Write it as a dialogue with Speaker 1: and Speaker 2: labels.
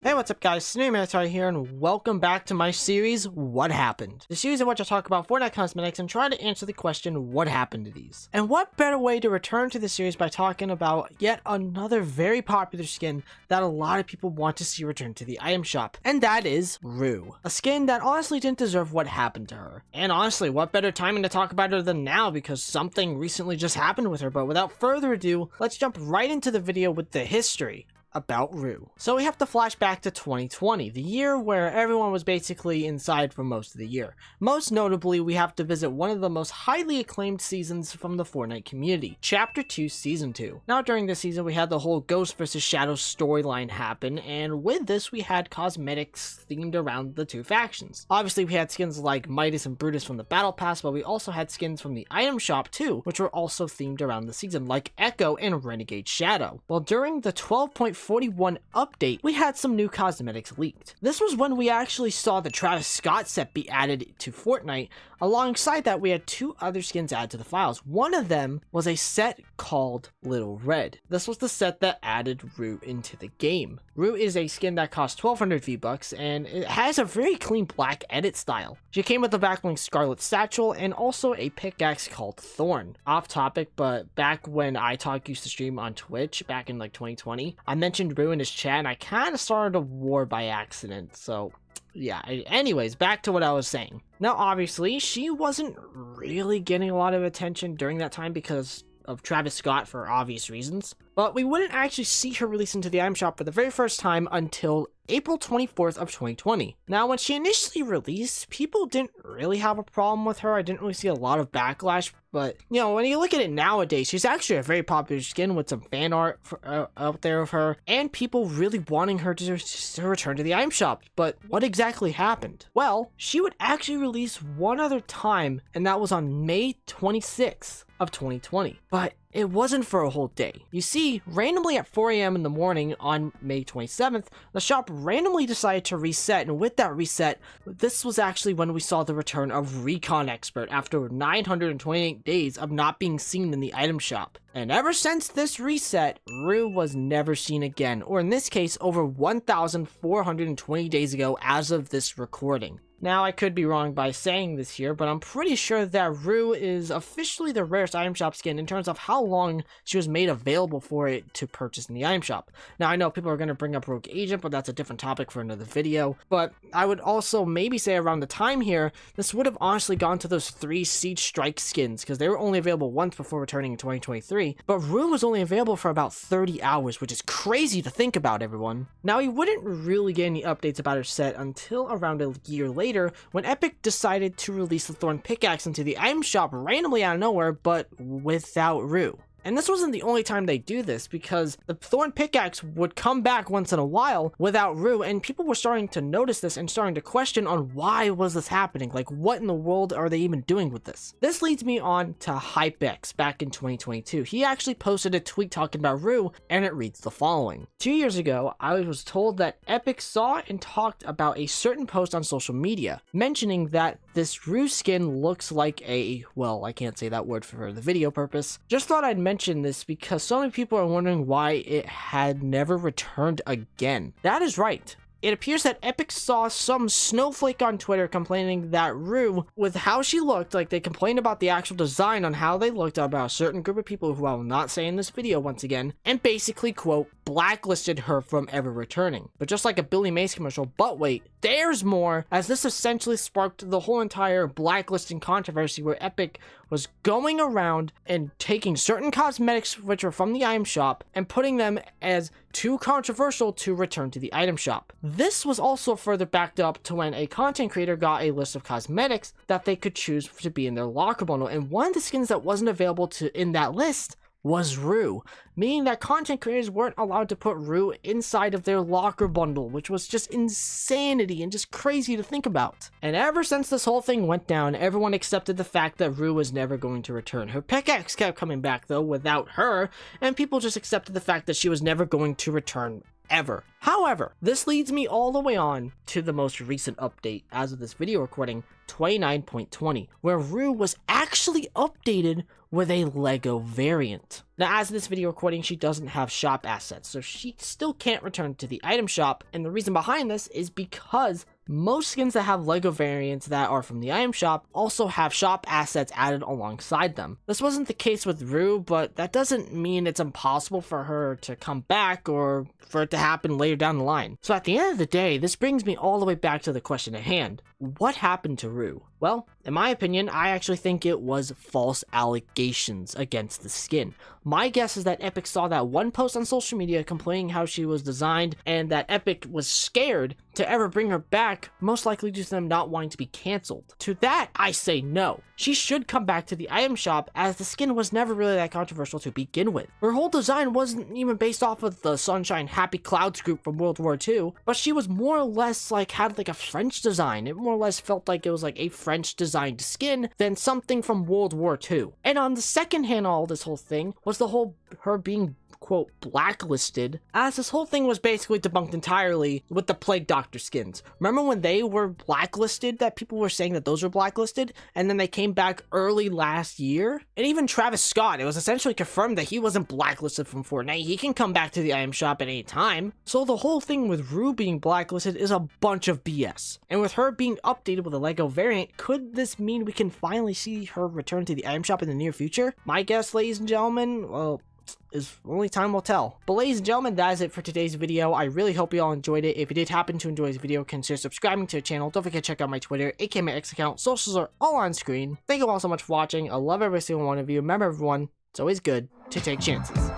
Speaker 1: Hey, what's up guys, Snowman's here and welcome back to my series, What Happened? The series in which I talk about Fortnite cosmetics and try to answer the question, what happened to these? And what better way to return to the series by talking about yet another very popular skin that a lot of people want to see return to the item shop, and that is Rue. A skin that honestly didn't deserve what happened to her. And honestly, what better timing to talk about her than now because something recently just happened with her, but without further ado, let's jump right into the video with the history about Rue. So we have to flash back to 2020, the year where everyone was basically inside for most of the year. Most notably, we have to visit one of the most highly acclaimed seasons from the Fortnite community, Chapter 2 Season 2. Now during this season, we had the whole Ghost vs Shadows storyline happen, and with this we had cosmetics themed around the two factions. Obviously we had skins like Midas and Brutus from the Battle Pass, but we also had skins from the item shop too, which were also themed around the season, like Echo and Renegade Shadow. Well, during the 12.41 update, we had some new cosmetics leaked. This was when we actually saw the Travis Scott set be added to Fortnite. Alongside that, we had two other skins added to the files. One of them was a set called Little Red. This was the set that added Rue into the game. Rue is a skin that costs 1200 V-Bucks, and it has a very clean black edit style. She came with a backbling Scarlet Satchel and also a pickaxe called Thorn. Off topic, but back when iTalk used to stream on Twitch back in like 2020, I mentioned Rue in his chat and I kind of started a war by accident, so yeah, anyways, back to what I was saying. Now obviously, she wasn't really getting a lot of attention during that time because of Travis Scott for obvious reasons, but we wouldn't actually see her release into the item shop for the very first time until April 24th of 2020. Now, when she initially released, people didn't really have a problem with her. I didn't really see a lot of backlash, but you know, when you look at it nowadays, she's actually a very popular skin with some fan art out there of her, and people really wanting her to return to the item shop. But what exactly happened? Well, she would actually release one other time, and that was on May 26th of 2020. But it wasn't for a whole day. You see, randomly at 4 a.m. in the morning on May 27th, the shop randomly decided to reset, and with that reset, this was actually when we saw the return of Recon Expert after 928 days of not being seen in the item shop. And ever since this reset, Rue was never seen again, or in this case, over 1,420 days ago as of this recording. Now, I could be wrong by saying this here, but I'm pretty sure that Rue is officially the rarest item shop skin in terms of how long she was made available for it to purchase in the item shop. Now, I know people are going to bring up Rogue Agent, but that's a different topic for another video. But I would also maybe say around the time here, this would have honestly gone to those 3 Siege Strike skins, because they were only available once before returning in 2023. But Rue was only available for about 30 hours, which is crazy to think about, everyone. Now, you wouldn't really get any updates about her set until around a year later, when Epic decided to release the Thorn pickaxe into the item shop randomly out of nowhere, but without Rue. And this wasn't the only time they do this, because the Thorn pickaxe would come back once in a while without Rue, and people were starting to notice this and starting to question on why was this happening, like what in the world are they even doing with this? This leads me on to HypeX back in 2022. He actually posted a tweet talking about Rue, and it reads the following. 2 years ago, I was told that Epic saw and talked about a certain post on social media, mentioning that this Rue skin looks like a, well, I can't say that word for the video purpose. Just thought I'd mention this because so many people are wondering why it had never returned again. That is right. It appears that Epic saw some snowflake on Twitter complaining that Rue, with how she looked, like they complained about the actual design on how they looked about a certain group of people who I will not say in this video once again, and basically, quote, blacklisted her from ever returning. But just like a Billy Mays commercial, but wait, there's more, as this essentially sparked the whole entire blacklisting controversy where Epic was going around and taking certain cosmetics which were from the item shop and putting them as too controversial to return to the item shop. This was also further backed up to when a content creator got a list of cosmetics that they could choose to be in their locker bundle, and one of the skins that wasn't available in that list was Rue, meaning that content creators weren't allowed to put Rue inside of their locker bundle, which was just insanity and just crazy to think about. And ever since this whole thing went down, everyone accepted the fact that Rue was never going to return. Her pickaxe kept coming back though without her, and people just accepted the fact that she was never going to return ever. However, this leads me all the way on to the most recent update as of this video recording, 29.20, where Rue was actually updated with a Lego variant. Now, as of this video recording, she doesn't have shop assets, so she still can't return to the item shop, and the reason behind this is because most skins that have Lego variants that are from the item shop also have shop assets added alongside them. This wasn't the case with Rue, but that doesn't mean it's impossible for her to come back or for it to happen later down the line. So at the end of the day, this brings me all the way back to the question at hand. What happened to Rue? Well, in my opinion, I actually think it was false allegations against the skin. My guess is that Epic saw that one post on social media complaining how she was designed, and that Epic was scared to ever bring her back, most likely due to them not wanting to be cancelled. To that, I say no. She should come back to the item shop, as the skin was never really that controversial to begin with. Her whole design wasn't even based off of the Sunshine Happy Clouds group from World War II, but she was more or less had a French design. It more or less felt like it was a French designed skin than something from World War II. And on the second hand, all this whole thing was the whole her being quote blacklisted, as this whole thing was basically debunked entirely with the Plague Doctor skins. Remember when they were blacklisted, that people were saying that those were blacklisted, and then they came back early last year? And even Travis Scott, it was essentially confirmed that he wasn't blacklisted from Fortnite. He can come back to the item shop at any time. So the whole thing with Rue being blacklisted is a bunch of BS. And with her being updated with a Lego variant, could this mean we can finally see her return to the item shop in the near future? My guess, ladies and gentlemen, well, is only time will tell. But ladies and gentlemen, that is it for today's video. I really hope you all enjoyed it. If you did happen to enjoy this video, consider subscribing to the channel. Don't forget to check out my Twitter, aka my X account. Socials are all on screen. Thank you all so much for watching. I love every single one of you. Remember everyone, it's always good to take chances.